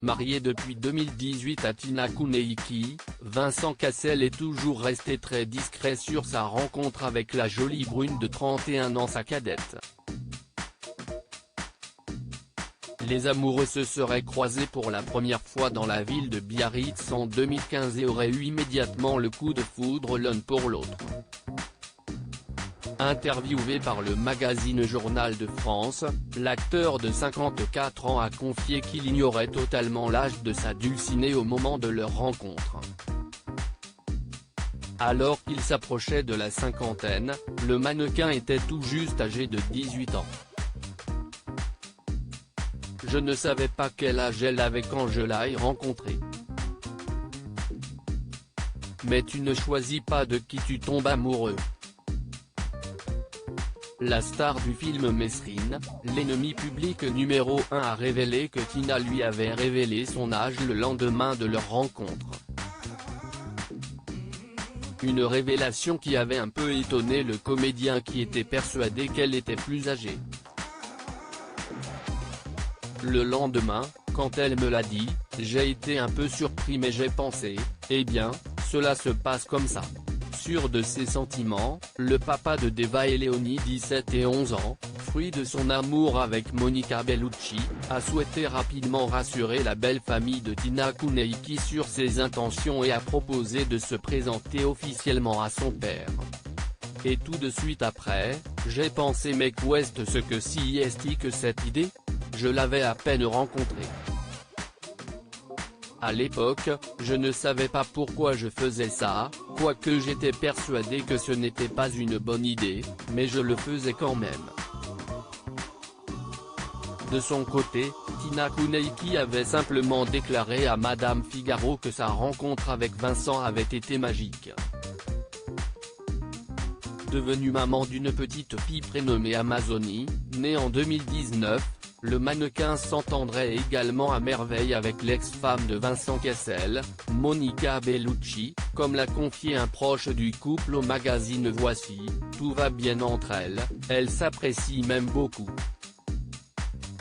Marié depuis 2018 à Tina Kuneiki, Vincent Cassel est toujours resté très discret sur sa rencontre avec la jolie brune de 31 ans, sa cadette. Les amoureux se seraient croisés pour la première fois dans la ville de Biarritz en 2015 et auraient eu immédiatement le coup de foudre l'un pour l'autre. Interviewé par le magazine Journal de France, l'acteur de 54 ans a confié qu'il ignorait totalement l'âge de sa dulcinée au moment de leur rencontre. Alors qu'il s'approchait de la cinquantaine, le mannequin était tout juste âgé de 18 ans. Je ne savais pas quel âge elle avait quand je l'ai rencontrée. Mais tu ne choisis pas de qui tu tombes amoureux. La star du film Mesrine, l'ennemi public numéro 1, a révélé que Tina lui avait révélé son âge le lendemain de leur rencontre. Une révélation qui avait un peu étonné le comédien qui était persuadé qu'elle était plus âgée. Le lendemain, quand elle me l'a dit, j'ai été un peu surpris mais j'ai pensé, eh bien, cela se passe comme ça. Sûr de ses sentiments, le papa de Deva et Léonie, 17 et 11 ans, fruit de son amour avec Monica Bellucci, a souhaité rapidement rassurer la belle famille de Tina Kuneiki sur ses intentions et a proposé de se présenter officiellement à son père. Et tout de suite après, j'ai pensé mais qu'est-ce que si est-ce que cette idée? Je l'avais à peine rencontrée. À l'époque, je ne savais pas pourquoi je faisais ça, quoique j'étais persuadé que ce n'était pas une bonne idée, mais je le faisais quand même. De son côté, Tina Kuneiki avait simplement déclaré à Madame Figaro que sa rencontre avec Vincent avait été magique. Devenue maman d'une petite fille prénommée Amazonie, née en 2019, le mannequin s'entendrait également à merveille avec l'ex-femme de Vincent Cassel, Monica Bellucci, comme l'a confié un proche du couple au magazine Voici, tout va bien entre elles s'apprécient même beaucoup.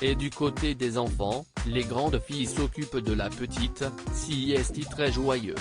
Et du côté des enfants, les grandes filles s'occupent de la petite, si est très joyeux.